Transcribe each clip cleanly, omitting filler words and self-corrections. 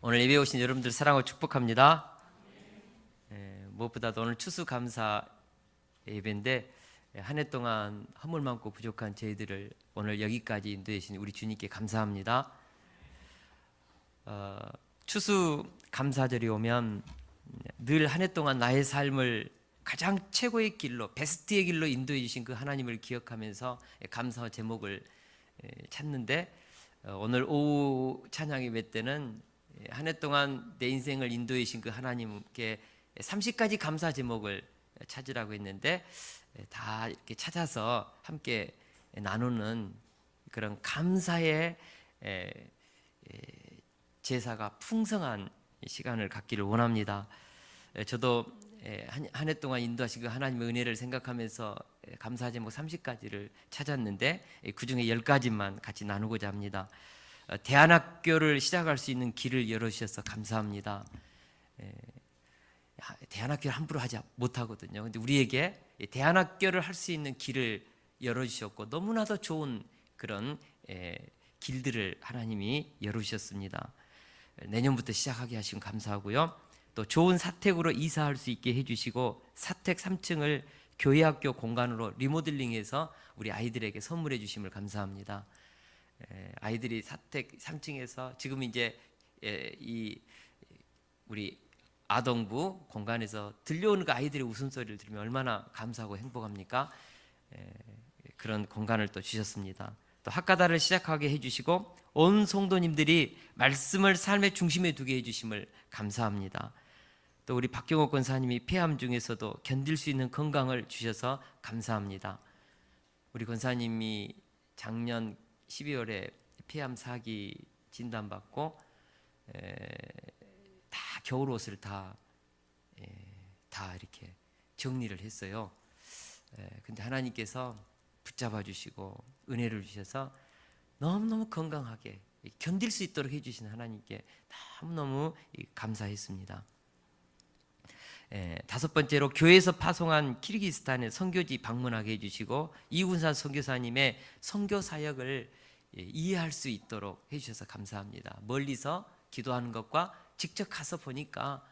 오늘 예배 오신 여러분들 사랑하고 축복합니다. 무엇보다도 오늘 추수감사 예배인데 한 해 동안 허물 많고 부족한 저희들을 오늘 여기까지 인도해 주신 우리 주님께 감사합니다. 추수감사절이 오면 늘 한 해 동안 나의 삶을 가장 최고의 길로, 베스트의 길로 인도해 주신 그 하나님을 기억하면서 감사 제목을 찾는데, 오늘 오후 찬양 예배 때는 한 해 동안 내 인생을 인도해 주신 그 하나님께 30가지 감사 제목을 찾으라고 했는데, 다 이렇게 찾아서 함께 나누는 그런 감사의 제사가 풍성한 시간을 갖기를 원합니다. 저도 한 해 동안 인도하신 그 하나님의 은혜를 생각하면서 감사 제목 30가지를 찾았는데, 그 중에 10가지만 같이 나누고자 합니다. 대안학교를 시작할 수 있는 길을 열어주셔서 감사합니다. 대안학교를 함부로 하지 못하거든요. 근데 우리에게 대안학교를 할 수 있는 길을 열어주셨고, 너무나도 좋은 그런 길들을 하나님이 열어주셨습니다. 내년부터 시작하게 하시면 감사하고요. 또 좋은 사택으로 이사할 수 있게 해주시고, 사택 3층을 교회학교 공간으로 리모델링해서 우리 아이들에게 선물해 주심을 감사합니다. 아이들이 사택 3층에서 지금 이제 이 우리 아동부 공간에서 들려오는 그 아이들의 웃음소리를 들으면 얼마나 감사하고 행복합니까? 그런 공간을 또 주셨습니다. 또 학가다를 시작하게 해주시고, 온 성도님들이 말씀을 삶의 중심에 두게 해주심을 감사합니다. 또 우리 박경옥 권사님이 폐암 중에서도 견딜 수 있는 건강을 주셔서 감사합니다. 우리 권사님이 작년 12월에 폐암 4기 진단받고 다 겨울옷을 다 이렇게 정리를 했어요. 근데 하나님께서 붙잡아 주시고 은혜를 주셔서 너무너무 건강하게 견딜 수 있도록 해주신 하나님께 너무너무 감사했습니다. 5번째로 교회에서 파송한 키르기스탄의 선교지 방문하게 해주시고, 이군산 선교사님의 선교 사역을 이해할 수 있도록 해주셔서 감사합니다. 멀리서 기도하는 것과 직접 가서 보니까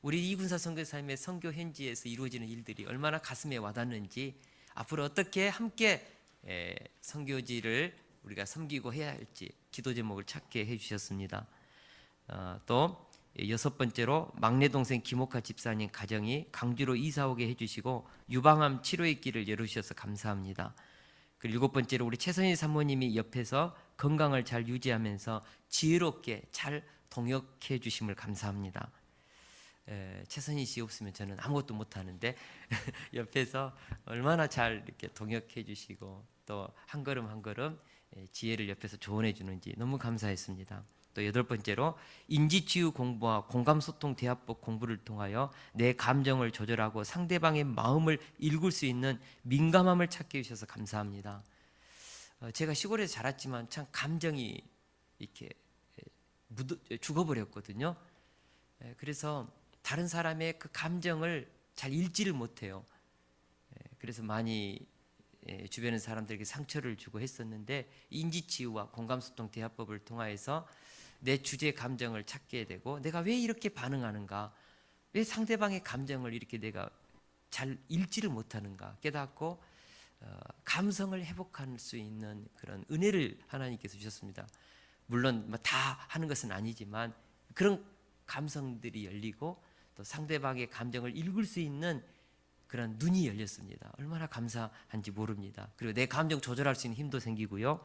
우리 이군산 선교사님의 선교 현지에서 이루어지는 일들이 얼마나 가슴에 와닿는지, 앞으로 어떻게 함께 선교지를 우리가 섬기고 해야 할지 기도 제목을 찾게 해주셨습니다. 또 6번째로 막내 동생 김옥하 집사님 가정이 강주로 이사 오게 해주시고 유방암 치료의 길을 열어주셔서 감사합니다. 그리고 7번째로 우리 최선희 사모님이 옆에서 건강을 잘 유지하면서 지혜롭게 잘 동역해 주심을 감사합니다. 최선희 씨 없으면 저는 아무것도 못하는데 옆에서 얼마나 잘 이렇게 동역해 주시고, 또 한 걸음 한 걸음 지혜를 옆에서 조언해 주는지 너무 감사했습니다. 또 8번째로 인지치유 공부와 공감소통 대화법 공부를 통하여 내 감정을 조절하고 상대방의 마음을 읽을 수 있는 민감함을 찾게 해주셔서 감사합니다. 제가 시골에서 자랐지만 참 감정이 이렇게 죽어버렸거든요. 그래서 다른 사람의 그 감정을 잘 읽지를 못해요. 그래서 많이 주변의 사람들에게 상처를 주고 했었는데, 인지치유와 공감소통 대화법을 통하여서 내 주제 감정을 찾게 되고, 내가 왜 이렇게 반응하는가, 왜 상대방의 감정을 이렇게 내가 잘 읽지를 못하는가 깨닫고 감성을 회복할 수 있는 그런 은혜를 하나님께서 주셨습니다. 물론 다 하는 것은 아니지만 그런 감성들이 열리고, 또 상대방의 감정을 읽을 수 있는 그런 눈이 열렸습니다. 얼마나 감사한지 모릅니다. 그리고 내 감정 조절할 수 있는 힘도 생기고요.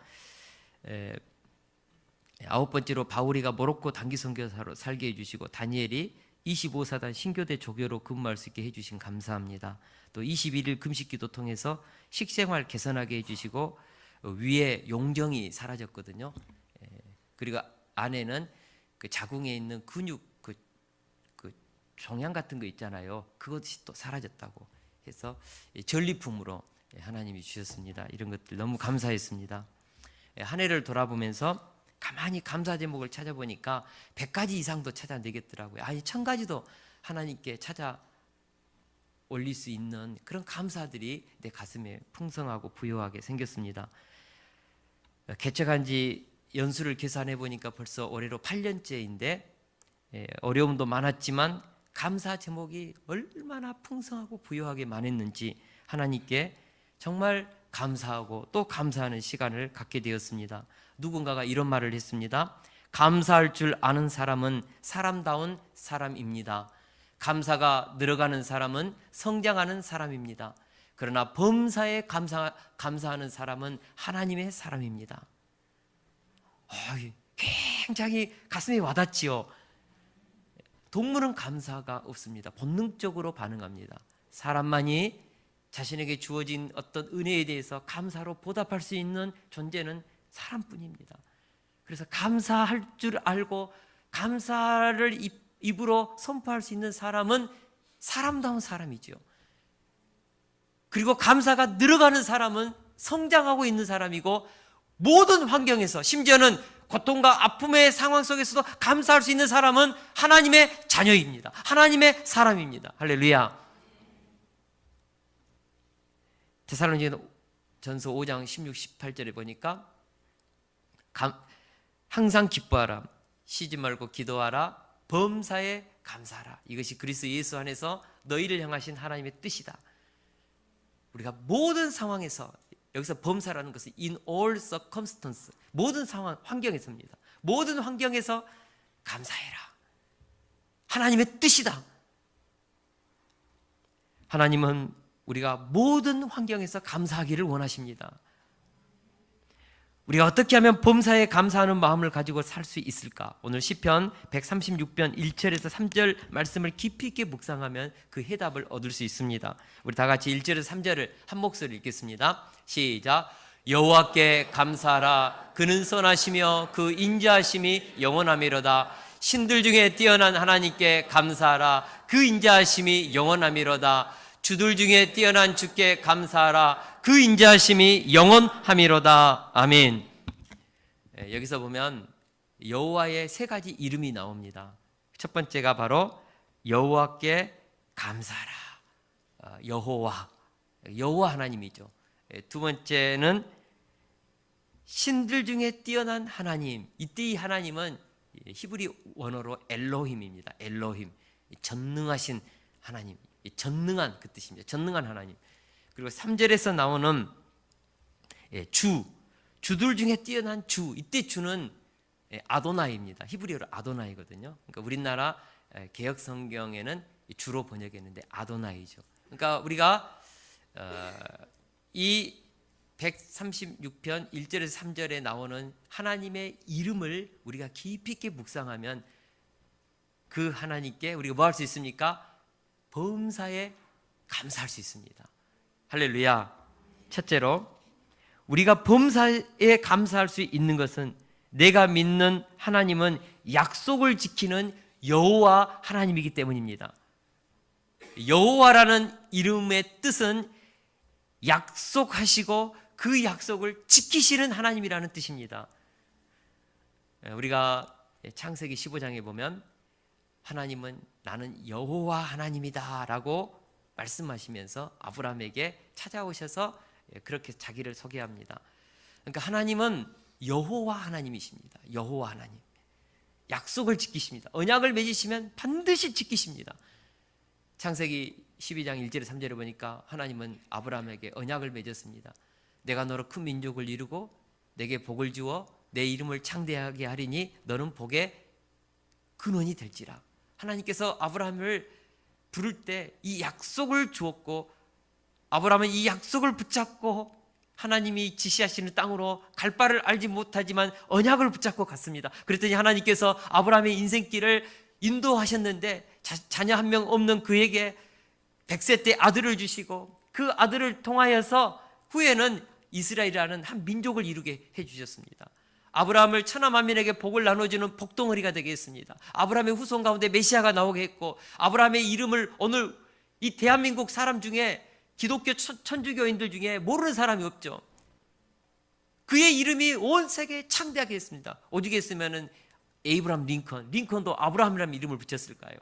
9번째로 바울이가 모로코 단기 선교사로 살게 해주시고, 다니엘이 25사단 신교대 조교로 근무할 수 있게 해주신 감사합니다. 또 21일 금식기도 통해서 식생활 개선하게 해주시고, 위에 용정이 사라졌거든요. 그리고 안에는 그 자궁에 있는 근육 그 종양 같은 거 있잖아요. 그것이 또 사라졌다고 해서 전리품으로 하나님이 주셨습니다. 이런 것들 너무 감사했습니다. 한 해를 돌아보면서 가만히 감사 제목을 찾아보니까 100가지 이상도 찾아내겠더라고요. 아니 1000가지도 하나님께 찾아 올릴 수 있는 그런 감사들이 내 가슴에 풍성하고 부요하게 생겼습니다. 개척한 지 연수를 계산해 보니까 벌써 올해로 8년째인데 어려움도 많았지만 감사 제목이 얼마나 풍성하고 부유하게 많았는지 하나님께 정말 감사하고 또 감사하는 시간을 갖게 되었습니다. 누군가가 이런 말을 했습니다. 감사할 줄 아는 사람은 사람다운 사람입니다. 감사가 늘어가는 사람은 성장하는 사람입니다. 그러나 범사에 감사하는 사람은 하나님의 사람입니다. 굉장히 가슴에 와닿지요. 동물은 감사가 없습니다. 본능적으로 반응합니다. 사람만이 자신에게 주어진 어떤 은혜에 대해서 감사로 보답할 수 있는 존재는 사람뿐입니다. 그래서 감사할 줄 알고 감사를 입으로 선포할 수 있는 사람은 사람다운 사람이죠. 그리고 감사가 늘어가는 사람은 성장하고 있는 사람이고, 모든 환경에서, 심지어는 고통과 아픔의 상황 속에서도 감사할 수 있는 사람은 하나님의 자녀입니다. 하나님의 사람입니다. 할렐루야. 데살로니가전서 5장 16, 18절에 보니까 항상 기뻐하라, 쉬지 말고 기도하라, 범사에 감사하라. 이것이 그리스도 예수 안에서 너희를 향하신 하나님의 뜻이다. 우리가 모든 상황에서, 여기서 범사라는 것은 in all circumstances, 모든 상황, 환경에서입니다. 모든 환경에서 감사해라. 하나님의 뜻이다. 하나님은 우리가 모든 환경에서 감사하기를 원하십니다. 우리가 어떻게 하면 범사에 감사하는 마음을 가지고 살 수 있을까? 오늘 시편 136편 1절에서 3절 말씀을 깊이 있게 묵상하면 그 해답을 얻을 수 있습니다. 우리 다 같이 1절에서 3절을 한 목소리로 읽겠습니다. 시작. 여호와께 감사하라. 그는 선하시며 그 인자하심이 영원하미로다. 신들 중에 뛰어난 하나님께 감사하라. 그 인자하심이 영원하미로다. 주들 중에 뛰어난 주께 감사하라. 그 인자하심이 영원하미로다. 아멘. 여기서 보면 여호와의 세 가지 이름이 나옵니다. 첫 번째가 바로 여호와께 감사하라. 여호와 하나님이죠. 두 번째는 신들 중에 뛰어난 하나님. 이때 이 하나님은 히브리 원어로 엘로힘입니다. 엘로힘, 전능하신 하나님, 전능한 그 뜻입니다. 전능한 하나님. 그리고 3절에서 나오는 주들 중에 뛰어난 주. 이때 주는 아도나이입니다. 히브리어로 아도나이거든요. 그러니까 우리나라 개역 성경에는 주로 번역했는데 아도나이죠. 그러니까 우리가 이 136편 1절에서 3절에 나오는 하나님의 이름을 우리가 깊이 있게 묵상하면 그 하나님께 우리가 뭐 할 수 있습니까? 범사에 감사할 수 있습니다. 할렐루야. 첫째로 우리가 범사에 감사할 수 있는 것은 내가 믿는 하나님은 약속을 지키는 여호와 하나님이기 때문입니다. 여호와라는 이름의 뜻은 약속하시고 그 약속을 지키시는 하나님이라는 뜻입니다. 우리가 창세기 15장에 보면 하나님은 나는 여호와 하나님이다 라고 말씀하시면서 아브라함에게 찾아오셔서 그렇게 자기를 소개합니다. 그러니까 하나님은 여호와 하나님이십니다. 여호와 하나님. 약속을 지키십니다. 언약을 맺으시면 반드시 지키십니다. 창세기 12장 1절에 3절에 보니까 하나님은 아브라함에게 언약을 맺었습니다. 내가 너로 큰 민족을 이루고 내게 복을 주어 내 이름을 창대하게 하리니 너는 복의 근원이 될지라. 하나님께서 아브라함을 부를 때 이 약속을 주었고, 아브라함은 이 약속을 붙잡고 하나님이 지시하시는 땅으로 갈 바를 알지 못하지만 언약을 붙잡고 갔습니다. 그랬더니 하나님께서 아브라함의 인생길을 인도하셨는데 자녀 한 명 없는 그에게 100세 때 아들을 주시고 그 아들을 통하여서 후에는 이스라엘이라는 한 민족을 이루게 해주셨습니다. 아브라함을 천하 만민에게 복을 나눠주는 복덩어리가 되게 했습니다. 아브라함의 후손 가운데 메시아가 나오게 했고, 아브라함의 이름을 오늘 이 대한민국 사람 중에 기독교 천주교인들 중에 모르는 사람이 없죠. 그의 이름이 온 세계에 창대하게 했습니다. 오죽 했으면 에이브람 링컨도 아브라함이라는 이름을 붙였을까요?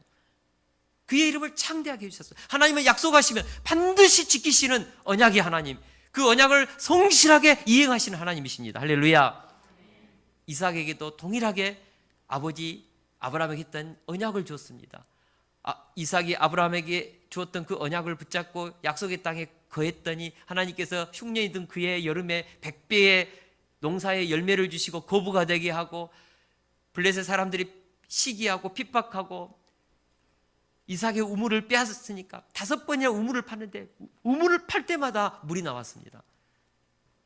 그의 이름을 창대하게 해주셨어요. 하나님은 약속하시면 반드시 지키시는 언약의 하나님, 그 언약을 성실하게 이행하시는 하나님이십니다. 할렐루야. 이삭에게도 동일하게 아버지 아브라함에게 했던 언약을 줬습니다. 이삭이 아브라함에게 주었던 그 언약을 붙잡고 약속의 땅에 거했더니 하나님께서 흉년이든 그해 여름에 100배의 농사의 열매를 주시고 거부가 되게 하고 블레셋 사람들이 시기하고 핍박하고 이삭의 우물을 빼앗았으니까 5번이나 우물을 팠는데 우물을 팔 때마다 물이 나왔습니다.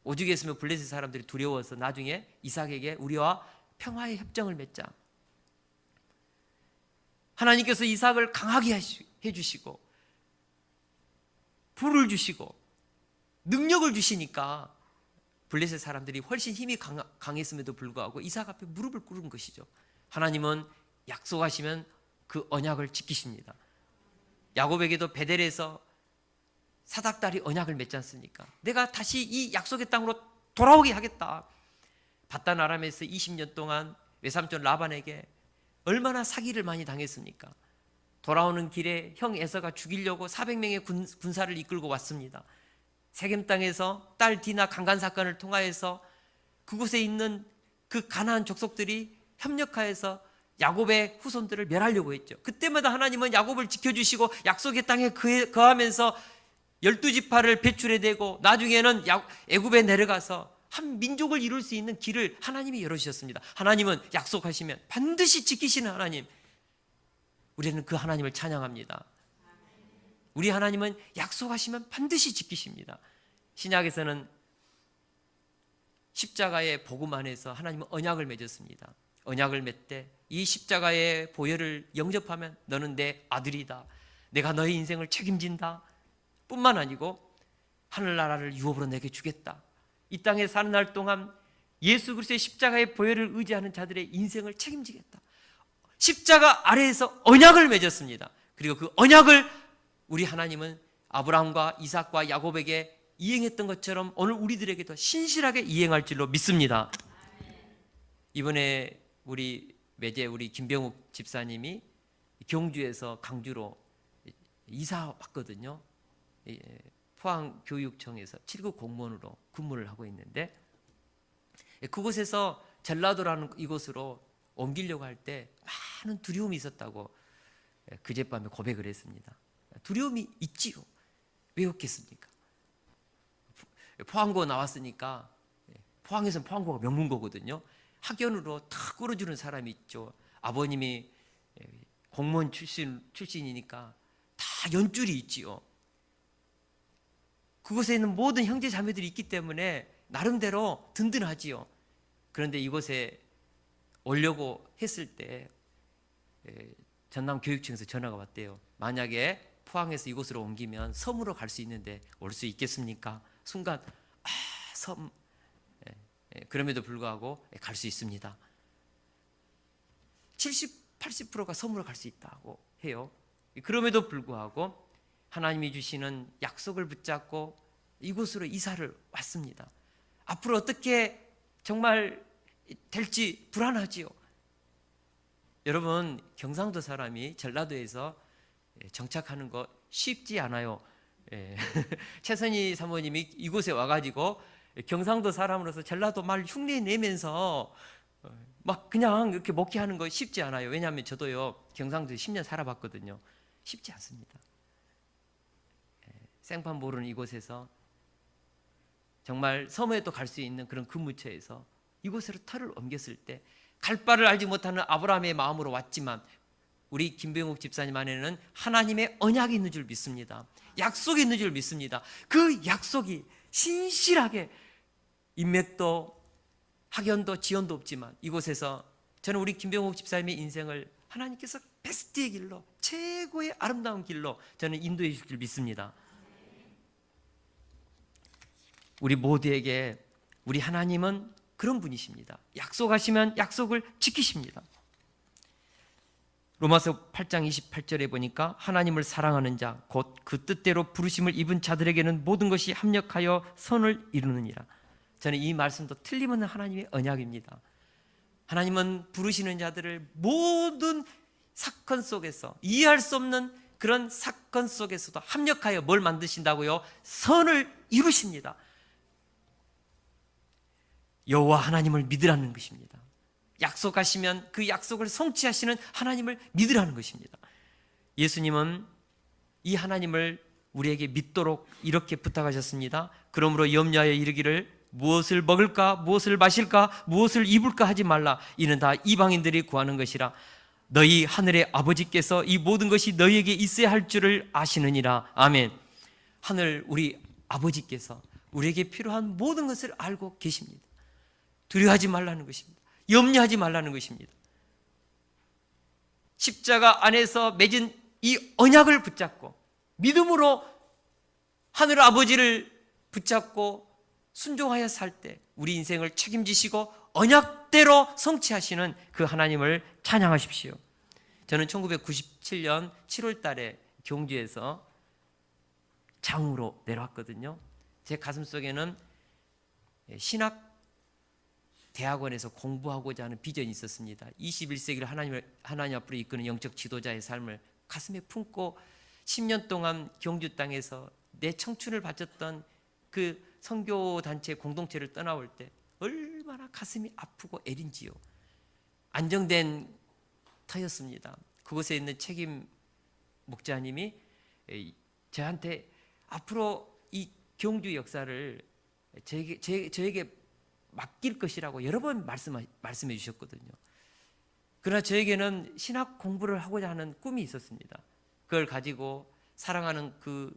오죽 했으면 블레셋 사람들이 두려워서 나중에 이삭에게 우리와 평화의 협정을 맺자. 하나님께서 이삭을 강하게 해주시고 불을 주시고 능력을 주시니까 블레셋 사람들이 훨씬 힘이 강했음에도 불구하고 이삭 앞에 무릎을 꿇은 것이죠. 하나님은 약속하시면 그 언약을 지키십니다. 야곱에게도 베델에서 사닥다리 언약을 맺지 않습니까? 내가 다시 이 약속의 땅으로 돌아오게 하겠다. 바단 아람에서 20년 동안 외삼촌 라반에게 얼마나 사기를 많이 당했습니까? 돌아오는 길에 형 에서가 죽이려고 400명의 군사를 이끌고 왔습니다. 세겜 땅에서 딸 디나 강간 사건을 통하여서 그곳에 있는 그 가나안 족속들이 협력하여서 야곱의 후손들을 멸하려고 했죠. 그때마다 하나님은 야곱을 지켜주시고 약속의 땅에 거하면서 12지파를 배출해내고 나중에는 애굽에 내려가서 한 민족을 이룰 수 있는 길을 하나님이 열어주셨습니다. 하나님은 약속하시면 반드시 지키시는 하나님. 우리는 그 하나님을 찬양합니다. 우리 하나님은 약속하시면 반드시 지키십니다. 신약에서는 십자가의 복음 안에서 하나님은 언약을 맺었습니다. 언약을 맺되 이 십자가의 보혈을 영접하면 너는 내 아들이다. 내가 너의 인생을 책임진다. 뿐만 아니고 하늘나라를 유업으로 내게 주겠다. 이 땅에 사는 날 동안 예수 그리스도의 십자가의 보혈을 의지하는 자들의 인생을 책임지겠다. 십자가 아래에서 언약을 맺었습니다. 그리고 그 언약을 우리 하나님은 아브라함과 이삭과 야곱에게 이행했던 것처럼 오늘 우리들에게도 신실하게 이행할 줄로 믿습니다. 이번에 우리 김병욱 집사님이 경주에서 강주로 이사 왔거든요. 포항교육청에서 7급 공무원으로 근무를 하고 있는데 그곳에서 전라도라는 이곳으로 옮기려고 할 때 많은 두려움이 있었다고 그젯밤에 고백을 했습니다. 두려움이 있지요. 왜 없겠습니까? 포항고 나왔으니까 포항에서는 포항고가 명문고거든요. 학연으로 탁 끌어주는 사람이 있죠. 아버님이 공무원 출신이니까 다 연줄이 있지요. 그곳에 있는 모든 형제 자매들이 있기 때문에 나름대로 든든하지요. 그런데 이곳에 오려고 했을 때 전남교육청에서 전화가 왔대요. 만약에 포항에서 이곳으로 옮기면 섬으로 갈 수 있는데 올 수 있겠습니까? 순간 섬. 그럼에도 불구하고 갈 수 있습니다. 70, 80%가 섬으로 갈 수 있다고 해요. 그럼에도 불구하고 하나님이 주시는 약속을 붙잡고 이곳으로 이사를 왔습니다. 앞으로 어떻게 정말 될지 불안하지요. 여러분, 경상도 사람이 전라도에서 정착하는 거 쉽지 않아요. 최선희 사모님이 이곳에 와가지고 경상도 사람으로서 전라도 말 흉내 내면서 막 그냥 이렇게 목회하는 거 쉽지 않아요. 왜냐하면 저도요 경상도에 10년 살아봤거든요. 쉽지 않습니다. 생판 모르는 이곳에서 정말 섬에도 갈 수 있는 그런 근무처에서 이곳으로 터를 옮겼을 때 갈 바를 알지 못하는 아브라함의 마음으로 왔지만 우리 김병욱 집사님 안에는 하나님의 언약이 있는 줄 믿습니다. 약속이 있는 줄 믿습니다. 그 약속이 신실하게 인맥도 학연도 지연도 없지만 이곳에서 저는 우리 김병욱 집사님의 인생을 하나님께서 베스트의 길로 최고의 아름다운 길로 저는 인도해 주실 줄 믿습니다. 우리 모두에게 우리 하나님은 그런 분이십니다. 약속하시면 약속을 지키십니다. 로마서 8장 28절에 보니까 하나님을 사랑하는 자 곧 그 뜻대로 부르심을 입은 자들에게는 모든 것이 합력하여 선을 이루느니라. 저는 이 말씀도 틀림없는 하나님의 언약입니다. 하나님은 부르시는 자들을 모든 사건 속에서 이해할 수 없는 그런 사건 속에서도 합력하여 뭘 만드신다고요? 선을 이루십니다. 여호와 하나님을 믿으라는 것입니다. 약속하시면 그 약속을 성취하시는 하나님을 믿으라는 것입니다. 예수님은 이 하나님을 우리에게 믿도록 이렇게 부탁하셨습니다. 그러므로 염려하여 이르기를 무엇을 먹을까, 무엇을 마실까, 무엇을 입을까 하지 말라. 이는 다 이방인들이 구하는 것이라. 너희 하늘의 아버지께서 이 모든 것이 너희에게 있어야 할 줄을 아시느니라. 아멘. 하늘 우리 아버지께서 우리에게 필요한 모든 것을 알고 계십니다. 두려워하지 말라는 것입니다. 염려하지 말라는 것입니다. 십자가 안에서 맺은 이 언약을 붙잡고 믿음으로 하늘 아버지를 붙잡고 순종하여 살 때 우리 인생을 책임지시고 언약대로 성취하시는 그 하나님을 찬양하십시오. 저는 1997년 7월 달에 경주에서 장으로 내려왔거든요. 제 가슴속에는 신학 대학원에서 공부하고자 하는 비전이 있었습니다. 21세기를 하나님 앞으로 이끄는 영적 지도자의 삶을 가슴에 품고 10년 동안 경주 땅에서 내 청춘을 바쳤던 그 선교단체 공동체를 떠나올 때 얼마나 가슴이 아프고 애린지요. 안정된 터였습니다. 그곳에 있는 책임 목자님이 저한테 앞으로 이 경주 역사를 저에게 맡길 것이라고 여러 번 말씀해 주셨거든요. 그러나 저에게는 신학 공부를 하고자 하는 꿈이 있었습니다. 그걸 가지고 사랑하는 그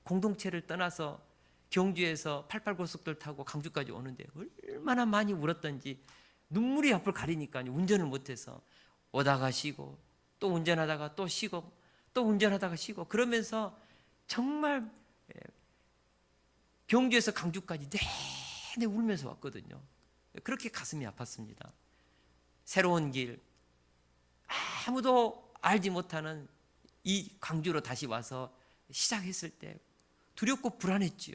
공동체를 떠나서 경주에서 88고속도를 타고 강주까지 오는데 얼마나 많이 울었던지 눈물이 앞을 가리니까요. 운전을 못해서 오다가 쉬고 또 운전하다가 또 쉬고 또 운전하다가 쉬고 그러면서 정말 경주에서 강주까지 내내 울면서 왔거든요. 그렇게 가슴이 아팠습니다. 새로운 길, 아무도 알지 못하는 이 광주로 다시 와서 시작했을 때 두렵고 불안했지요.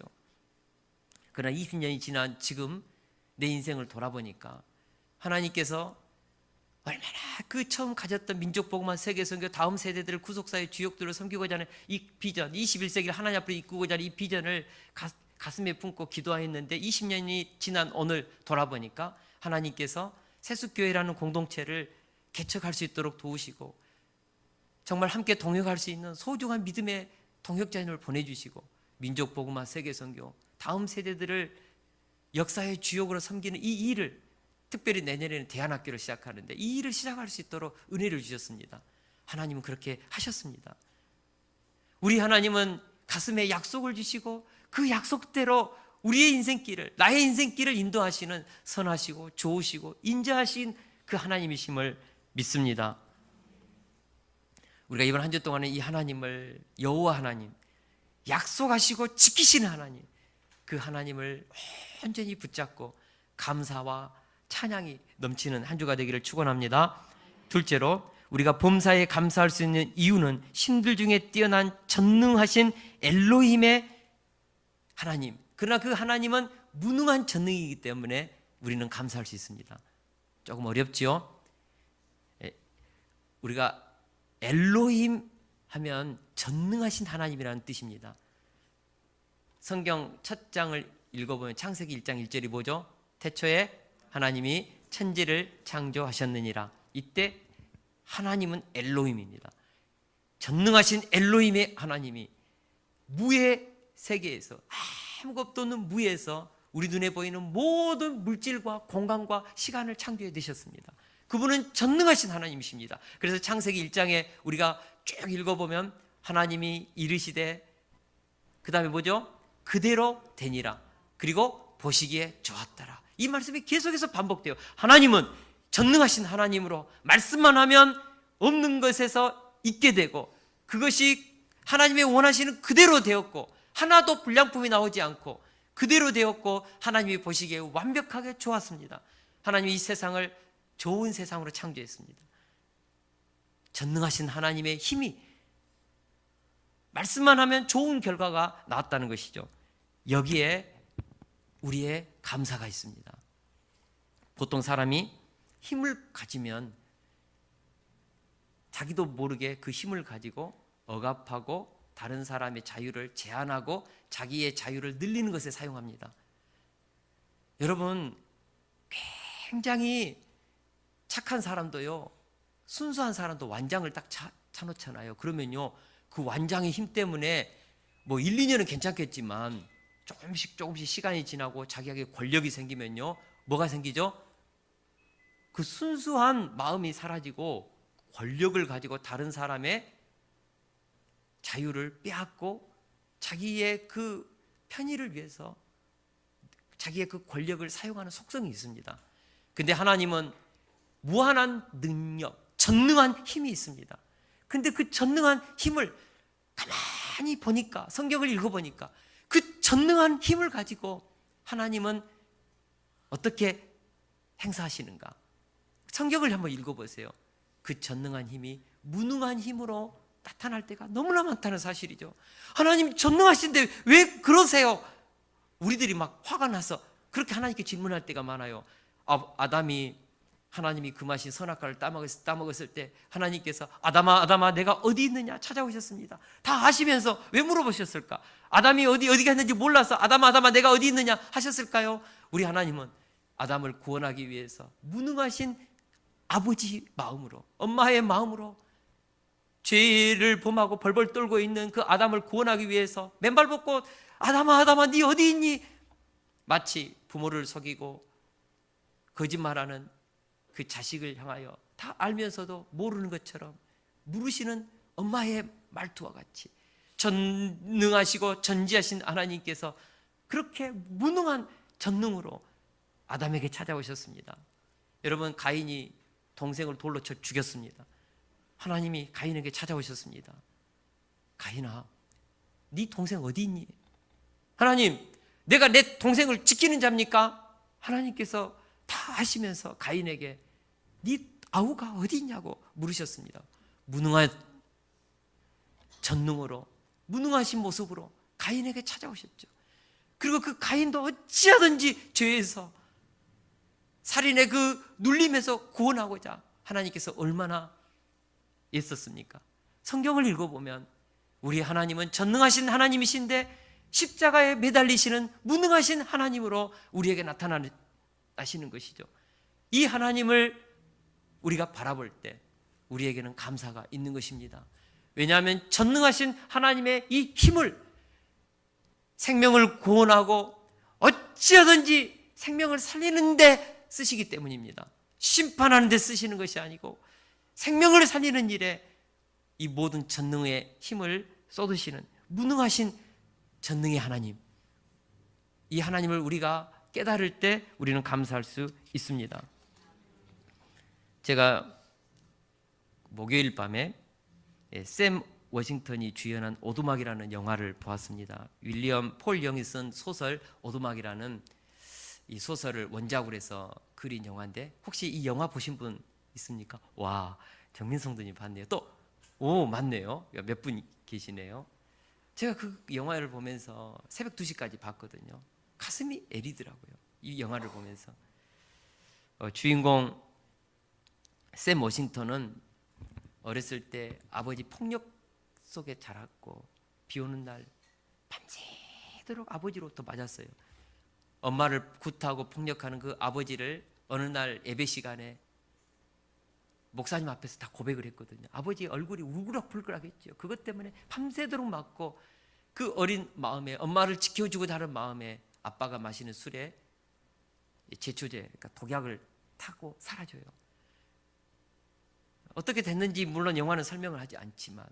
그러나 20년이 지난 지금 내 인생을 돌아보니까 하나님께서 얼마나 그 처음 가졌던 민족복음화 세계선교 다음 세대들을 구속사의 주역들을 섬기고자 하는 이 비전, 21세기를 하나님 앞으로 이끌고자 하는 이 비전을 가슴에 품고 기도하였는데 20년이 지난 오늘 돌아보니까 하나님께서 세숫교회라는 공동체를 개척할 수 있도록 도우시고 정말 함께 동역할 수 있는 소중한 믿음의 동역자님을 보내주시고 민족복음화 세계선교 다음 세대들을 역사의 주역으로 섬기는 이 일을 특별히 내년에는 대안학교를 시작하는데 이 일을 시작할 수 있도록 은혜를 주셨습니다. 하나님은 그렇게 하셨습니다. 우리 하나님은 가슴에 약속을 주시고 그 약속대로 우리의 인생길을 나의 인생길을 인도하시는 선하시고 좋으시고 인자하신 그 하나님이심을 믿습니다. 우리가 이번 한 주 동안은 이 하나님을 여호와 하나님 약속하시고 지키시는 하나님 그 하나님을 온전히 붙잡고 감사와 찬양이 넘치는 한 주가 되기를 축원합니다. 둘째로 우리가 범사에 감사할 수 있는 이유는 신들 중에 뛰어난 전능하신 엘로힘의 하나님 그러나 그 하나님은 무능한 전능이기 때문에 우리는 감사할 수 있습니다. 조금 어렵지요? 우리가 엘로힘 하면 전능하신 하나님이라는 뜻입니다. 성경 첫 장을 읽어보면 창세기 1장 1절이 뭐죠? 태초에 하나님이 천지를 창조하셨느니라. 이때 하나님은 엘로힘입니다. 전능하신 엘로힘의 하나님이 무의 세계에서 아무것도 없는 무에서 우리 눈에 보이는 모든 물질과 공간과 시간을 창조해 내셨습니다. 그분은 전능하신 하나님이십니다. 그래서 창세기 1장에 우리가 쭉 읽어보면 하나님이 이르시되 그 다음에 뭐죠? 그대로 되니라. 그리고 보시기에 좋았더라. 이 말씀이 계속해서 반복돼요. 하나님은 전능하신 하나님으로 말씀만 하면 없는 것에서 있게 되고 그것이 하나님의 원하시는 그대로 되었고 하나도 불량품이 나오지 않고 그대로 되었고 하나님이 보시기에 완벽하게 좋았습니다. 하나님이 이 세상을 좋은 세상으로 창조했습니다. 전능하신 하나님의 힘이 말씀만 하면 좋은 결과가 나왔다는 것이죠. 여기에 우리의 감사가 있습니다. 보통 사람이 힘을 가지면 자기도 모르게 그 힘을 가지고 억압하고 다른 사람의 자유를 제한하고 자기의 자유를 늘리는 것에 사용합니다. 여러분 굉장히 착한 사람도요, 순수한 사람도 완장을 딱 차놓잖아요. 그러면요, 그 완장의 힘 때문에 뭐 1, 2년은 괜찮겠지만 조금씩 시간이 지나고 자기에게 권력이 생기면요, 뭐가 생기죠? 그 순수한 마음이 사라지고 권력을 가지고 다른 사람의 자유를 빼앗고 자기의 그 편의를 위해서 자기의 그 권력을 사용하는 속성이 있습니다. 근데 하나님은 무한한 능력, 전능한 힘이 있습니다. 근데 그 전능한 힘을 가만히 보니까, 성경을 읽어보니까 그 전능한 힘을 가지고 하나님은 어떻게 행사하시는가? 성경을 한번 읽어보세요. 그 전능한 힘이 무능한 힘으로 나타날 때가 너무나 많다는 사실이죠. 하나님 전능하신데 왜 그러세요? 우리들이 막 화가 나서 그렇게 하나님께 질문할 때가 많아요. 아담이 하나님이 금하신 선악과를 따먹었을 때 하나님께서 아담아 내가 어디 있느냐 찾아오셨습니다. 다 아시면서 왜 물어보셨을까? 아담이 어디 갔는지 몰라서 아담아 내가 어디 있느냐 하셨을까요? 우리 하나님은 아담을 구원하기 위해서 무능하신 아버지 마음으로, 엄마의 마음으로 죄를 범하고 벌벌 떨고 있는 그 아담을 구원하기 위해서 맨발 벗고 아담아 네 어디 있니? 마치 부모를 속이고 거짓말하는 그 자식을 향하여 다 알면서도 모르는 것처럼 물으시는 엄마의 말투와 같이 전능하시고 전지하신 하나님께서 그렇게 무능한 전능으로 아담에게 찾아오셨습니다. 여러분, 가인이 동생을 돌로 쳐 죽였습니다. 하나님이 가인에게 찾아오셨습니다. 가인아, 네 동생 어디 있니? 하나님, 내가 내 동생을 지키는 자입니까? 하나님께서 다 하시면서 가인에게 네 아우가 어디 있냐고 물으셨습니다. 무능한 전능으로, 무능하신 모습으로 가인에게 찾아오셨죠. 그리고 그 가인도 어찌하든지 죄에서, 살인의 그 눌림에서 구원하고자 하나님께서 얼마나 애썼습니까? 성경을 읽어보면 우리 하나님은 전능하신 하나님이신데 십자가에 매달리시는 무능하신 하나님으로 우리에게 나타나시는 것이죠. 이 하나님을 우리가 바라볼 때 우리에게는 감사가 있는 것입니다. 왜냐하면 전능하신 하나님의 이 힘을, 생명을 구원하고 어찌하든지 생명을 살리는 데 쓰시기 때문입니다. 심판하는 데 쓰시는 것이 아니고 생명을 살리는 일에 이 모든 전능의 힘을 쏟으시는 무능하신 전능의 하나님, 이 하나님을 우리가 깨달을 때 우리는 감사할 수 있습니다. 제가 목요일 밤에 샘 워싱턴이 주연한 오두막이라는 영화를 보았습니다. 윌리엄 폴 영이 쓴 소설 오두막이라는 이 소설을 원작으로 해서 그린 영화인데, 혹시 이 영화 보신 분 있습니까? 와, 정민성도님 봤네요. 오, 맞네요. 몇 분 계시네요. 제가 그 영화를 보면서 새벽 2시까지 봤거든요. 가슴이 애리더라고요. 이 영화를 보면서. 주인공 샘 워싱턴은 어렸을 때 아버지 폭력 속에 자랐고 비 오는 날 밤새도록 아버지로부터 맞았어요. 엄마를 굿하고 폭력하는 그 아버지를 어느 날 예배 시간에 목사님 앞에서 다 고백을 했거든요. 아버지 얼굴이 울그락불그락했죠. 그것 때문에 밤새도록 맞고 그 어린 마음에, 엄마를 지켜주고자 하는 마음에 아빠가 마시는 술에 제초제, 그러니까 독약을 타고 사라져요. 어떻게 됐는지 물론 영화는 설명을 하지 않지만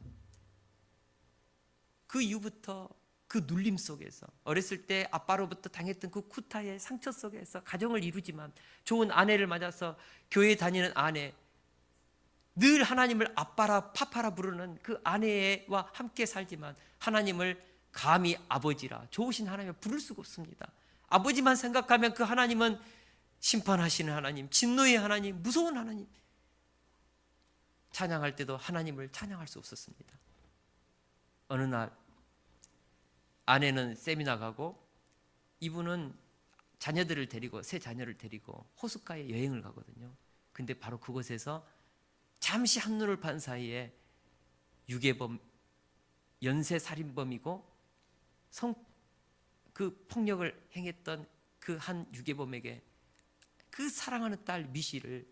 그 이후부터 그 눌림 속에서, 어렸을 때 아빠로부터 당했던 그 쿠타의 상처 속에서 가정을 이루지만 좋은 아내를 맞아서 교회 다니는 아내, 늘 하나님을 아빠라 파파라 부르는 그 아내와 함께 살지만 하나님을 감히 아버지라, 좋으신 하나님을 부를 수가 없습니다. 아버지만 생각하면 그 하나님은 심판하시는 하나님, 진노의 하나님, 무서운 하나님. 찬양할 때도 하나님을 찬양할 수 없었습니다. 어느 날 아내는 세미나 가고 이분은 자녀들을 데리고, 세 자녀를 데리고 호숫가에 여행을 가거든요. 근데 바로 그곳에서 잠시 한눈을 판 사이에 유괴범, 연쇄살인범이고 그 폭력을 행했던 그 한 유괴범에게 그 사랑하는 딸 미시를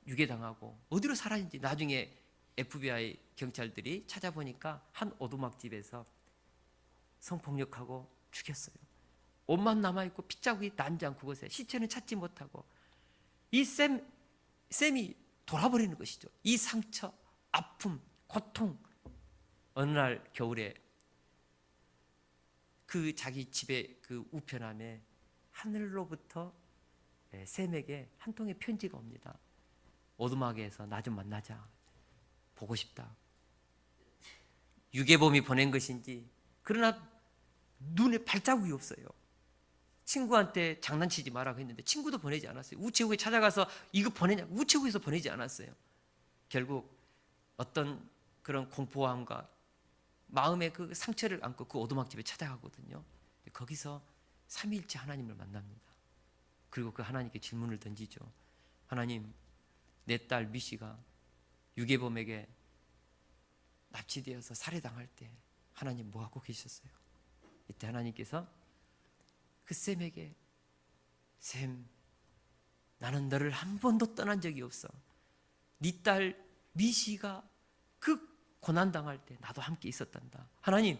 유괴당하고 어디로 살았는지 나중에 FBI 경찰들이 찾아보니까 한 오두막집에서 성폭력하고 죽였어요. 옷만 남아있고 핏자국이 난장 그곳에 시체는 찾지 못하고 이 쌤이 돌아버리는 것이죠. 이 상처, 아픔, 고통. 어느 날 겨울에 그 자기 집의 그 우편함에 하늘로부터 샘에게 한 통의 편지가 옵니다. 오두막에서 나 좀 만나자. 보고 싶다. 유괴범이 보낸 것인지 그러나 눈에 발자국이 없어요. 친구한테 장난치지 말라고 했는데 친구도 보내지 않았어요. 우체국에 찾아가서 이거 보내냐? 우체국에서 보내지 않았어요. 결국 어떤 그런 공포함과 마음의 그 상처를 안고 그 오두막집에 찾아가거든요. 거기서 삼위일체 하나님을 만납니다. 그리고 그 하나님께 질문을 던지죠. 하나님, 내 딸 미시가 유괴범에게 납치되어서 살해당할 때 하나님 뭐 하고 계셨어요? 이때 하나님께서 그 샘에게 샘, 나는 너를 한 번도 떠난 적이 없어. 네 딸 미시가 그 고난당할 때 나도 함께 있었단다. 하나님,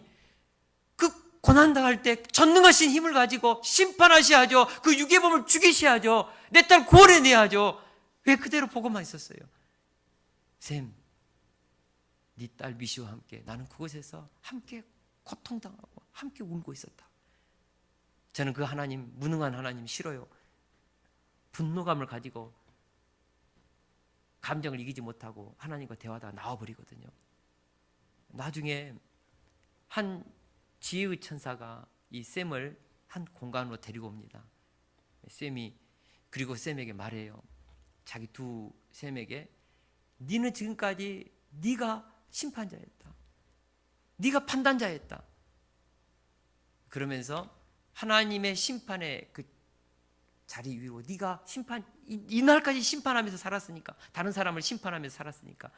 그 고난당할 때 전능하신 힘을 가지고 심판하셔야죠. 그 유괴범을 죽이셔야죠. 내 딸 구원해내야죠. 왜 그대로 보고만 있었어요? 샘, 네 딸 미시와 함께 나는 그곳에서 함께 고통당하고 함께 울고 있었다. 저는 그 하나님, 무능한 하나님 싫어요. 분노감을 가지고 감정을 이기지 못하고 하나님과 대화하다가 나와버리거든요. 나중에 한 지혜의 천사가 이 샘을 한 공간으로 데리고 옵니다. 그리고 샘에게 말해요. 자기 두 샘에게 너는 지금까지 네가 심판자였다. 네가 판단자였다. 그러면서 하나님의 심판의 그 자리 위로 네가 이날까지 심판하면서 살았으니까, 다른 사람을 심판하면서 살았으니까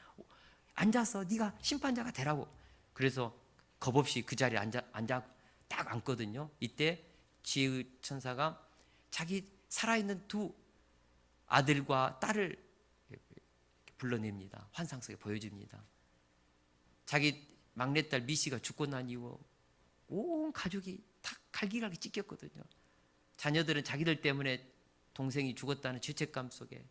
앉아서 네가 심판자가 되라고. 그래서 겁없이 그 자리에 앉아 딱 앉거든요. 이때 지혜의 천사가 자기 살아있는 두 아들과 딸을 불러냅니다. 환상 속에 보여줍니다. 자기 막내딸 미시가 죽고 난 이후 온 가족이 다 갈기갈기 찢겼거든요. 자녀들은 자기들 때문에 동생이 죽었다는 죄책감 속에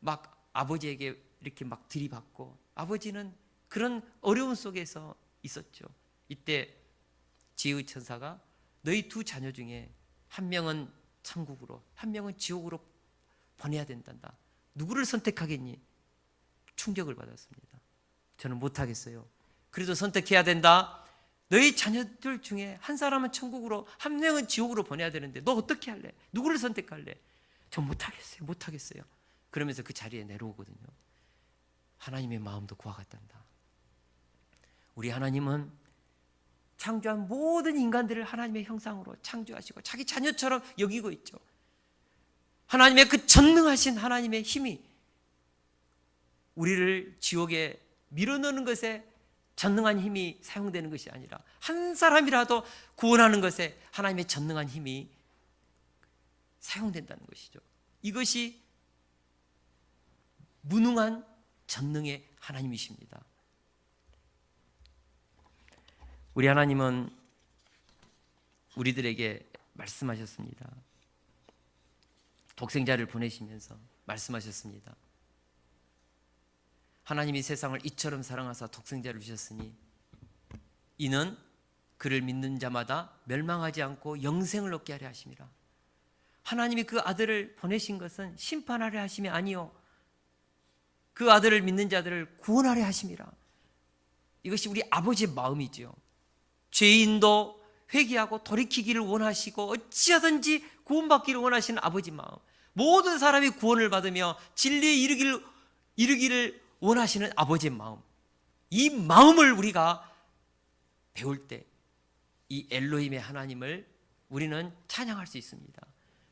막 아버지에게 이렇게 막 들이받고, 아버지는 그런 어려움 속에서 있었죠. 이때 지혜의 천사가 너희 두 자녀 중에 한 명은 천국으로, 한 명은 지옥으로 보내야 된단다. 누구를 선택하겠니? 충격을 받았습니다. 저는 못하겠어요. 그래도 선택해야 된다. 너희 자녀들 중에 한 사람은 천국으로, 한 명은 지옥으로 보내야 되는데 너 어떻게 할래? 누구를 선택할래? 저 못하겠어요. 그러면서 그 자리에 내려오거든요. 하나님의 마음도 그와 같단다. 우리 하나님은 창조한 모든 인간들을 하나님의 형상으로 창조하시고 자기 자녀처럼 여기고 있죠. 하나님의 그 전능하신 하나님의 힘이 우리를 지옥에 밀어넣는 것에 전능한 힘이 사용되는 것이 아니라 한 사람이라도 구원하는 것에 하나님의 전능한 힘이 사용된다는 것이죠. 이것이 무능한 전능의 하나님이십니다. 우리 하나님은 우리들에게 말씀하셨습니다. 독생자를 보내시면서 말씀하셨습니다. 하나님이 세상을 이처럼 사랑하사 독생자를 주셨으니 이는 그를 믿는 자마다 멸망하지 않고 영생을 얻게 하려 하심이라. 하나님이 그 아들을 보내신 것은 심판하려 하심이 아니요 그 아들을 믿는 자들을 구원하려 하심이라. 이것이 우리 아버지의 마음이죠. 죄인도 회개하고 돌이키기를 원하시고 어찌하든지 구원받기를 원하시는 아버지 마음, 모든 사람이 구원을 받으며 진리에 이르기를 원하시는 아버지의 마음, 이 마음을 우리가 배울 때 이 엘로힘의 하나님을 우리는 찬양할 수 있습니다.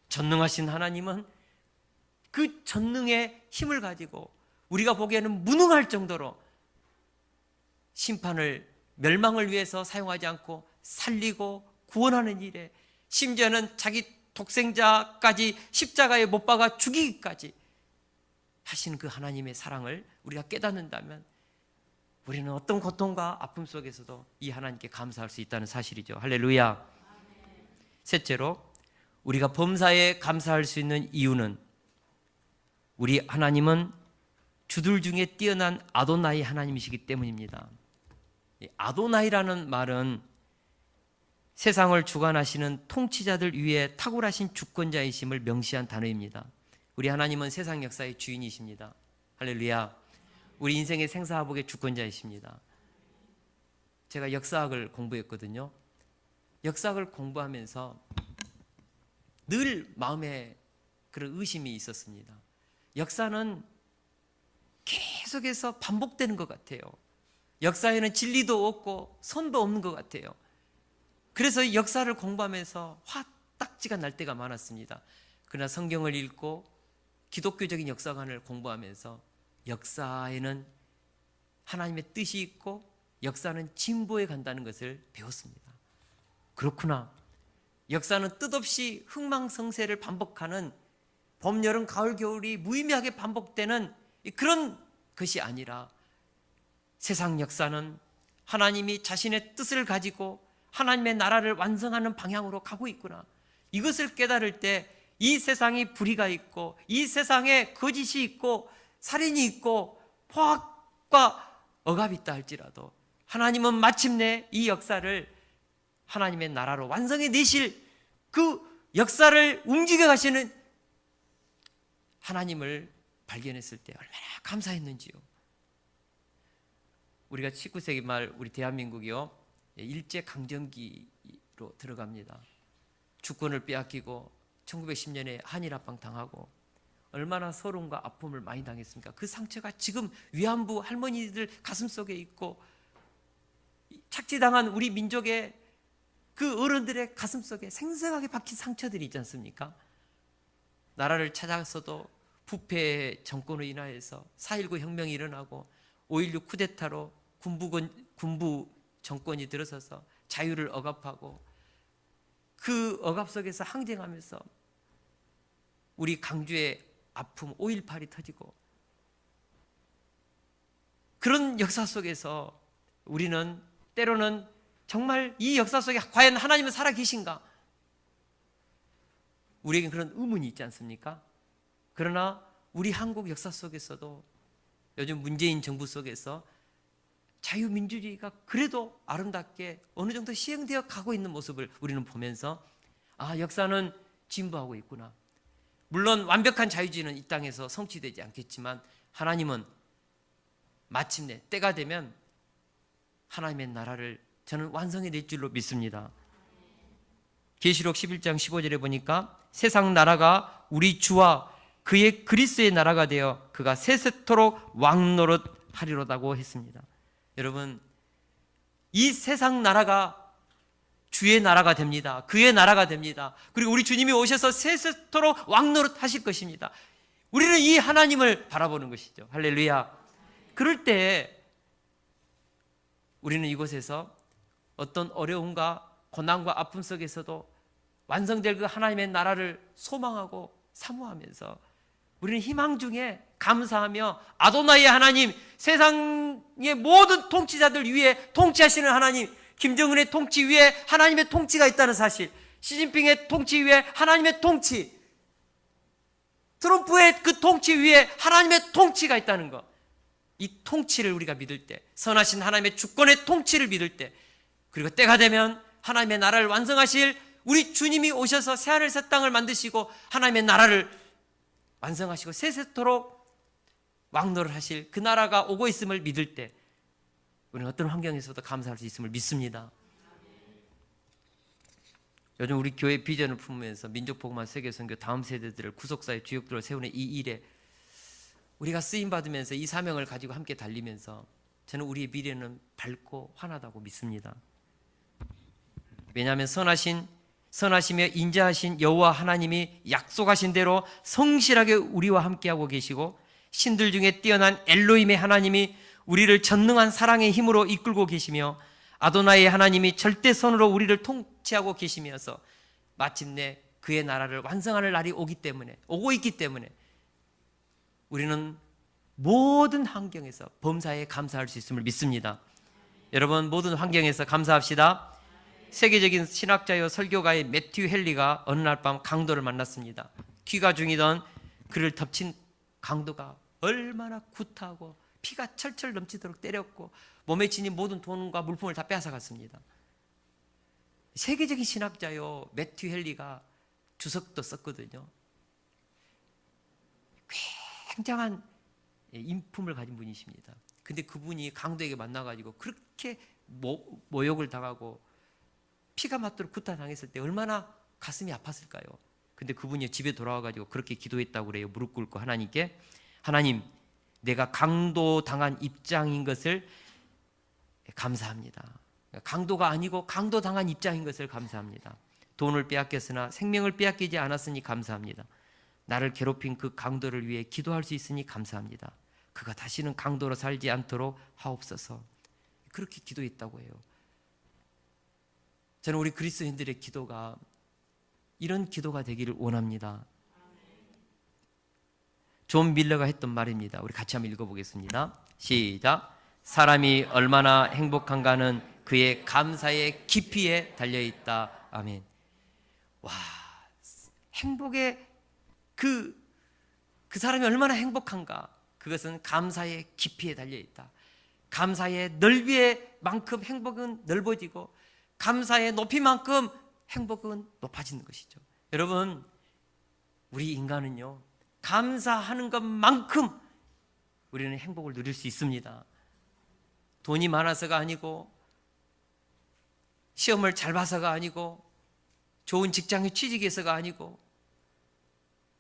전능하신 하나님은 그 전능의 힘을 가지고 우리가 보기에는 무능할 정도로 심판을, 멸망을 위해서 사용하지 않고 살리고 구원하는 일에, 심지어는 자기 독생자까지 십자가에 못 박아 죽이기까지 하신 그 하나님의 사랑을 우리가 깨닫는다면 우리는 어떤 고통과 아픔 속에서도 이 하나님께 감사할 수 있다는 사실이죠. 할렐루야. 셋째로, 우리가 범사에 감사할 수 있는 이유는 우리 하나님은 주들 중에 뛰어난 아도나이 하나님이시기 때문입니다. 아도나이라는 말은 세상을 주관하시는 통치자들 위에 탁월하신 주권자이심을 명시한 단어입니다. 우리 하나님은 세상 역사의 주인이십니다. 할렐루야. 우리 인생의 생사화복의 주권자이십니다. 제가 역사학을 공부했거든요. 역사학을 공부하면서 늘 마음에 그런 의심이 있었습니다. 역사는 계속해서 반복되는 것 같아요. 역사에는 진리도 없고 선도 없는 것 같아요. 그래서 역사를 공부하면서 화딱지가 날 때가 많았습니다. 그러나 성경을 읽고 기독교적인 역사관을 공부하면서 역사에는 하나님의 뜻이 있고 역사는 진보해 간다는 것을 배웠습니다. 그렇구나. 역사는 뜻없이 흥망성쇠를 반복하는 봄, 여름, 가을, 겨울이 무의미하게 반복되는 그런 것이 아니라 세상 역사는 하나님이 자신의 뜻을 가지고 하나님의 나라를 완성하는 방향으로 가고 있구나. 이것을 깨달을 때 이 세상이 불의가 있고 이 세상에 거짓이 있고 살인이 있고 포악과 억압이 있다 할지라도 하나님은 마침내 이 역사를 하나님의 나라로 완성해 내실 그 역사를 움직여 가시는 하나님을 발견했을 때 얼마나 감사했는지요. 우리가 19세기 말 우리 대한민국이요, 일제강점기로 들어갑니다. 주권을 빼앗기고 1910년에 한일합방 당하고 얼마나 서러움과 아픔을 많이 당했습니까? 그 상처가 지금 위안부 할머니들 가슴속에 있고 착취당한 우리 민족의 그 어른들의 가슴속에 생생하게 박힌 상처들이 있지 않습니까? 나라를 찾아서도 부패 정권으로 인하여서 4.19 혁명이 일어나고 5.16 쿠데타로 군부 정권이 들어서서 자유를 억압하고 그 억압 속에서 항쟁하면서 우리 강주의 아픔 5.18이 터지고 그런 역사 속에서 우리는 때로는 정말 이 역사 속에 과연 하나님은 살아계신가? 우리에게 그런 의문이 있지 않습니까? 그러나 우리 한국 역사 속에서도 요즘 문재인 정부 속에서 자유민주주의가 그래도 아름답게 어느 정도 시행되어 가고 있는 모습을 우리는 보면서 아, 역사는 진보하고 있구나. 물론 완벽한 자유주의는 이 땅에서 성취되지 않겠지만 하나님은 마침내 때가 되면 하나님의 나라를 저는 완성해 낼 줄로 믿습니다. 계시록 11장 15절에 보니까 세상 나라가 우리 주와 그의 그리스도의 나라가 되어 그가 세세토록 왕노릇 하리로다고 했습니다. 여러분, 이 세상 나라가 주의 나라가 됩니다. 그의 나라가 됩니다. 그리고 우리 주님이 오셔서 세세토록 왕노릇 하실 것입니다. 우리는 이 하나님을 바라보는 것이죠. 할렐루야. 그럴 때 우리는 이곳에서 어떤 어려움과 고난과 아픔 속에서도 완성될 그 하나님의 나라를 소망하고 사모하면서 우리는 희망 중에 감사하며 아도나이의 하나님, 세상의 모든 통치자들 위에 통치하시는 하나님, 김정은의 통치 위에 하나님의 통치가 있다는 사실, 시진핑의 통치 위에 하나님의 통치, 트럼프의 그 통치 위에 하나님의 통치가 있다는 것, 이 통치를 우리가 믿을 때, 선하신 하나님의 주권의 통치를 믿을 때, 그리고 때가 되면 하나님의 나라를 완성하실 우리 주님이 오셔서 새하늘 새 땅을 만드시고 하나님의 나라를 완성하시고 세세토록 왕노를 하실 그 나라가 오고 있음을 믿을 때 우리는 어떤 환경에서도 감사할 수 있음을 믿습니다. 요즘 우리 교회 비전을 품으면서 민족복음화 세계선교 다음 세대들을 구속사의 주역들을 세우는 이 일에 우리가 쓰임받으면서 이 사명을 가지고 함께 달리면서 저는 우리의 미래는 밝고 환하다고 믿습니다. 왜냐하면 선하시며 인자하신 여호와 하나님이 약속하신 대로 성실하게 우리와 함께하고 계시고 신들 중에 뛰어난 엘로힘의 하나님이 우리를 전능한 사랑의 힘으로 이끌고 계시며 아도나이의 하나님이 절대 손으로 우리를 통치하고 계시면서 마침내 그의 나라를 완성하는 날이 오고 있기 때문에 우리는 모든 환경에서 범사에 감사할 수 있음을 믿습니다. 여러분, 모든 환경에서 감사합시다. 세계적인 신학자요 설교가의 매튜 헨리가 어느 날 밤 강도를 만났습니다. 귀가 중이던 그를 덮친 강도가 얼마나 구타하고 피가 철철 넘치도록 때렸고 몸에 지닌 모든 돈과 물품을 다 빼앗아갔습니다. 세계적인 신학자요 매튜 헨리가 주석도 썼거든요. 굉장한 인품을 가진 분이십니다. 근데 그분이 강도에게 만나가지고 그렇게 모욕을 당하고 피가 맞도록 구타당했을 때 얼마나 가슴이 아팠을까요? 근데 그분이 집에 돌아와가지고 그렇게 기도했다고 그래요. 무릎 꿇고 하나님께, 하나님, 내가 강도당한 입장인 것을 감사합니다. 강도가 아니고 강도당한 입장인 것을 감사합니다. 돈을 빼앗겼으나 생명을 빼앗기지 않았으니 감사합니다. 나를 괴롭힌 그 강도를 위해 기도할 수 있으니 감사합니다. 그가 다시는 강도로 살지 않도록 하옵소서. 그렇게 기도했다고 해요. 저는 우리 그리스도인들의 기도가 이런 기도가 되기를 원합니다. 존 밀러가 했던 말입니다. 우리 같이 한번 읽어보겠습니다. 시작. 사람이 얼마나 행복한가는 그의 감사의 깊이에 달려있다. 아멘. 와, 행복의 그 사람이 얼마나 행복한가, 그것은 감사의 깊이에 달려있다. 감사의 넓이에 만큼 행복은 넓어지고 감사의 높이만큼 행복은 높아지는 것이죠. 여러분, 우리 인간은요, 감사하는 것만큼 우리는 행복을 누릴 수 있습니다. 돈이 많아서가 아니고, 시험을 잘 봐서가 아니고, 좋은 직장에 취직해서가 아니고,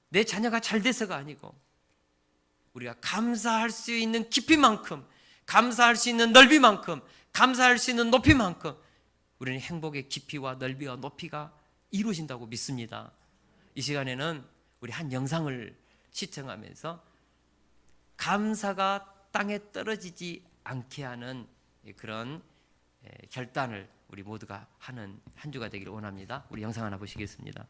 내 자녀가 잘 돼서가 아니고, 우리가 감사할 수 있는 깊이만큼, 감사할 수 있는 넓이만큼, 감사할 수 있는 높이만큼 우리는 행복의 깊이와 넓이와 높이가 이루어진다고 믿습니다. 이 시간에는 우리 한 영상을 시청하면서 감사가 땅에 떨어지지 않게 하는 그런 결단을 우리 모두가 하는 한 주가 되기를 원합니다. 우리 영상 하나 보시겠습니다.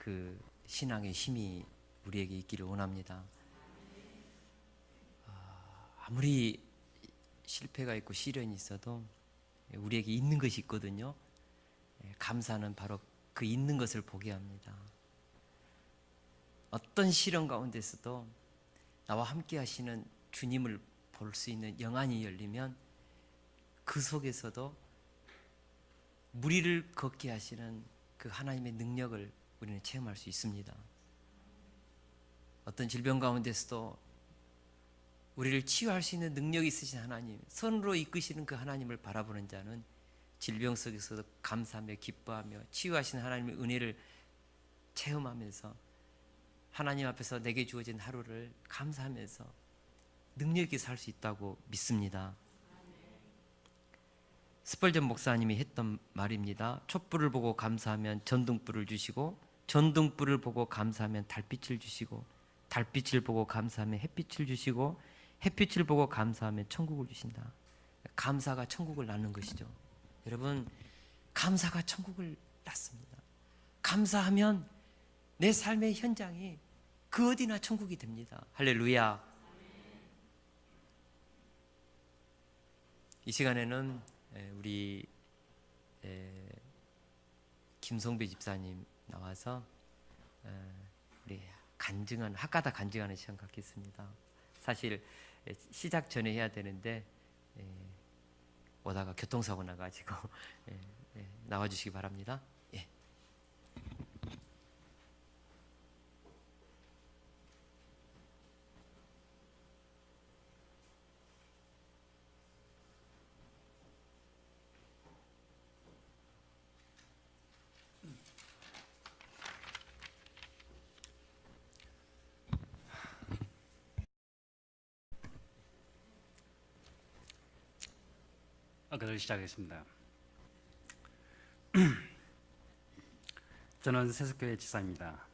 그 신앙의 힘이 우리에게 있기를 원합니다. 아무리 실패가 있고 시련이 있어도 우리에게 있는 것이 있거든요. 감사는 바로 그 있는 것을 보게 합니다. 어떤 시련 가운데서도 나와 함께 하시는 주님을 볼 수 있는 영안이 열리면 그 속에서도 무리를 걷게 하시는 그 하나님의 능력을 우리는 체험할 수 있습니다. 어떤 질병 가운데서도 우리를 치유할 수 있는 능력이 있으신 하나님, 선으로 이끄시는 그 하나님을 바라보는 자는 질병 속에서도 감사하며 기뻐하며 치유하시는 하나님의 은혜를 체험하면서 하나님 앞에서 내게 주어진 하루를 감사하면서 능력 있게 살 수 있다고 믿습니다. 스펄전 목사님이 했던 말입니다. 촛불을 보고 감사하면 전등불을 주시고, 전등불을 보고 감사하면 달빛을 주시고, 달빛을 보고 감사하면 햇빛을 주시고, 햇빛을 보고 감사하면 천국을 주신다. 감사가 천국을 낳는 것이죠. 여러분, 감사가 천국을 낳습니다. 감사하면 내 삶의 현장이 그 어디나 천국이 됩니다. 할렐루야. 이 시간에는 우리 김성배 집사님 나와서 우리 간증하는, 학가다 간증하는 시간 갖겠습니다. 사실 시작 전에 해야 되는데 오다가 교통사고 나가지고 나와주시기 바랍니다. 예. 아까를 시작하겠습니다. 저는 세석교회 지사입니다.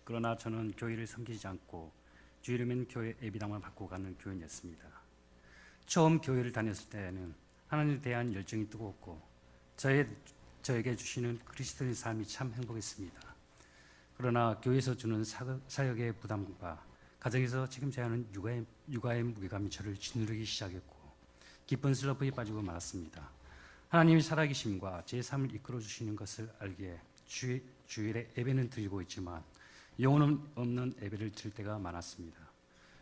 그러나 저는 교회를 섬기지 않고 주일이면 교회 예비당만 받고 가는 교인이었습니다. 처음 교회를 다녔을 때는 하나님에 대한 열정이 뜨거웠고 저에게 주시는 그리스도의 삶이 참 행복했습니다. 그러나 교회에서 주는 사역의 부담과 가정에서 책임져야 하는 육아의 무게감이 저를 짓누르기 시작했고 깊은 슬럼프에 빠지고 말았습니다. 하나님이 살아계심과 제 삶을 이끌어 주시는 것을 알기에 주일에 예배는 드리고 있지만 영혼 없는 예배를 드릴 때가 많았습니다.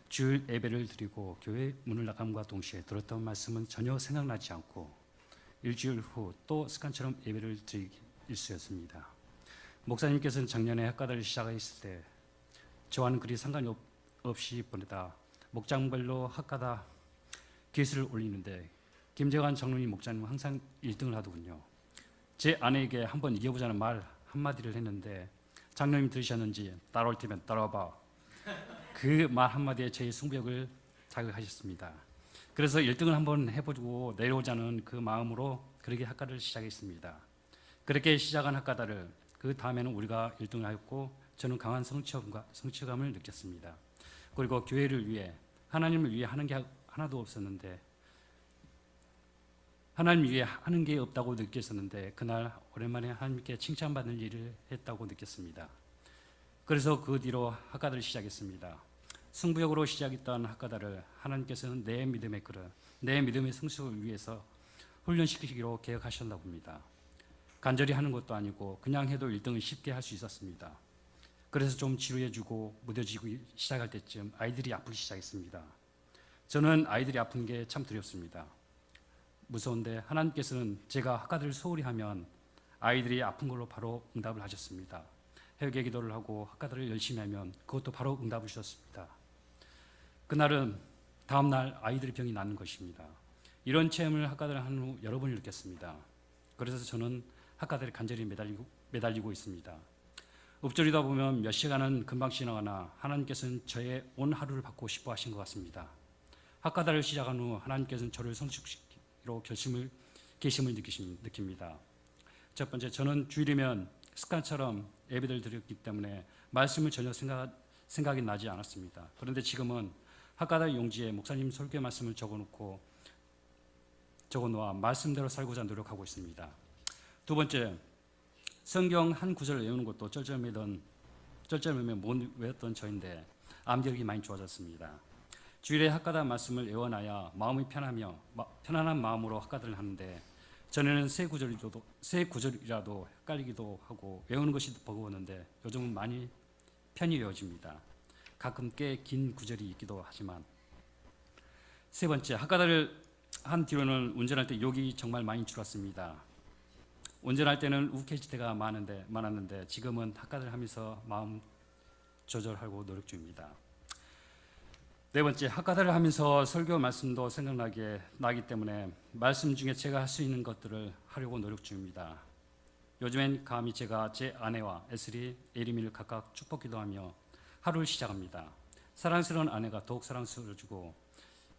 주일 예배를 드리고 교회 문을 나감과 동시에 들었던 말씀은 전혀 생각나지 않고 일주일 후 또 습관처럼 예배를 드리기 일쑤였습니다. 목사님께서는 작년에 학가다를 시작했을 때 저와는 그리 상관이 없이 보내다 목장별로 학가다 기수를 올리는데 김재관 장로님 목사님은 항상 1등을 하더군요. 제 아내에게 한번 이겨보자는 말 한마디를 했는데 장로님 들으셨는지 따라올 테면 따라와봐. 그 말 한마디에 제 승부욕을 자극하셨습니다. 그래서 1등을 한번 해보고 내려오자는 그 마음으로 그렇게 학가를 시작했습니다. 그렇게 시작한 학가다를 그 다음에는 우리가 1등을 하였고 저는 강한 성취감을 느꼈습니다. 그리고 교회를 위해 하나님을 위해 하는 게 하나도 없었는데 하나님 위해 하는 게 없다고 느꼈었는데 그날 오랜만에 하나님께 칭찬받는 일을 했다고 느꼈습니다. 그래서 그 뒤로 학가다를 시작했습니다. 승부욕으로 시작했던 학가다를 하나님께서는 내 믿음의 그릇, 내 믿음의 성숙을 위해서 훈련시키기로 계획하셨나 봅니다. 간절히 하는 것도 아니고 그냥 해도 1등을 쉽게 할 수 있었습니다. 그래서 좀 지루해지고 무뎌지고 시작할 때쯤 아이들이 아프기 시작했습니다. 저는 아이들이 아픈 게 참 두렵습니다. 무서운데 하나님께서는 제가 학가들을 소홀히 하면 아이들이 아픈 걸로 바로 응답을 하셨습니다. 회개 기도를 하고 학가들을 열심히 하면 그것도 바로 응답을 주셨습니다. 그날은 다음날 아이들의 병이 낫는 것입니다. 이런 체험을 학가들을 한 후 여러 번을 느꼈습니다. 그래서 저는 학가들에 간절히 매달리고 있습니다. 읊조리다 보면 몇 시간은 금방 지나가나 하나님께서는 저의 온 하루를 받고 싶어 하신 것 같습니다. 학가다를 시작한 후 하나님께서는 저를 성숙시키기로 계심을 느낍니다. 첫 번째, 저는 주일이면 습관처럼 예배를 드렸기 때문에 말씀을 전혀 생각이 나지 않았습니다. 그런데 지금은 학가다 용지에 목사님 설교 말씀을 적어놓아 말씀대로 살고자 노력하고 있습니다. 두 번째, 성경 한 구절을 외우는 것도 쩔쩔매며 못 외웠던 저인데 암기력이 많이 좋아졌습니다. 주일에 학가다 말씀을 외워놔야 마음이 편안한 마음으로 학가들을 하는데 전에는 새 구절이라도 헷갈리기도 하고 외우는 것이 버거웠는데 요즘은 많이 편히 외워집니다. 가끔 꽤 긴 구절이 있기도 하지만. 세 번째, 학가다를 한 뒤로는 운전할 때 욕이 정말 많이 줄었습니다. 운전할 때는 욱해질 때가 많았는데 지금은 학가들 하면서 마음 조절하고 노력 중입니다. 네 번째, 학가다를 하면서 설교 말씀도 생각나기 때문에 말씀 중에 제가 할 수 있는 것들을 하려고 노력 중입니다. 요즘엔 감히 제가 제 아내와 에스리, 에리미를 각각 축복 기도하며 하루를 시작합니다. 사랑스러운 아내가 더욱 사랑스러워지고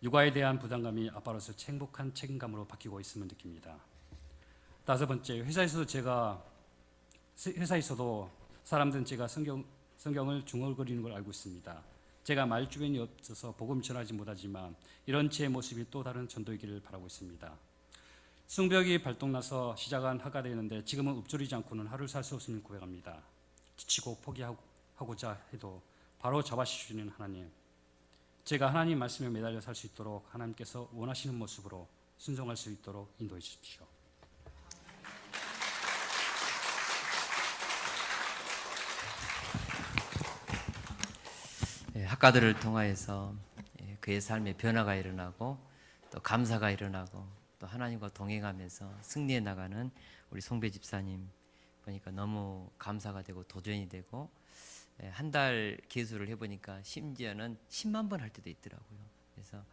육아에 대한 부담감이 아빠로서 행복한 책임감으로 바뀌고 있음을 느낍니다. 다섯 번째, 회사에서도 사람들은 제가 성경을 중얼거리는 걸 알고 있습니다. 제가 말 주변이 없어서 복음 전하지 못하지만 이런 제 모습이 또 다른 전도이기를 바라고 있습니다. 숭벽이 발동나서 시작한 학가되는데 지금은 읊조리지 않고는 하루를 살 수 없음을 고백합니다. 지치고 포기하고자 해도 바로 잡아주시는 하나님, 제가 하나님 말씀에 매달려 살 수 있도록 하나님께서 원하시는 모습으로 순종할 수 있도록 인도해 주십시오. 학가들을 통하여서 그의 삶에 변화가 일어나고 또 감사가 일어나고 또 하나님과 동행하면서 승리해 나가는 우리 송배 집사님 보니까 너무 감사가 되고 도전이 되고 한 달 계수를 해보니까 심지어는 10만 번 할 때도 있더라고요. 그래서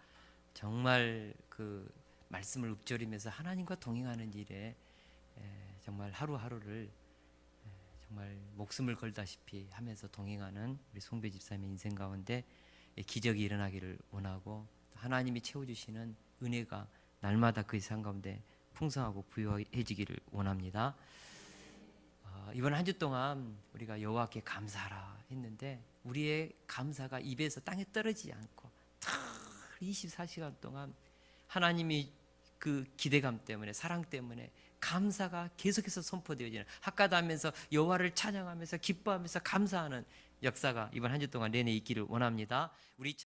정말 그 말씀을 읊조리면서 하나님과 동행하는 일에 정말 하루하루를 정말 목숨을 걸다시피 하면서 동행하는 우리 송배 집사님의 인생 가운데 기적이 일어나기를 원하고 하나님이 채워주시는 은혜가 날마다 그 삶 가운데 풍성하고 부유해지기를 원합니다. 이번 한 주 동안 우리가 여호와께 감사하라 했는데 우리의 감사가 입에서 땅에 떨어지지 않고 24시간 동안 하나님이 그 기대감 때문에 사랑 때문에 감사가 계속해서 선포되어지는 학가다 하면서 여호와를 찬양하면서 기뻐하면서 감사하는 역사가 이번 한 주 동안 내내 있기를 원합니다. 우리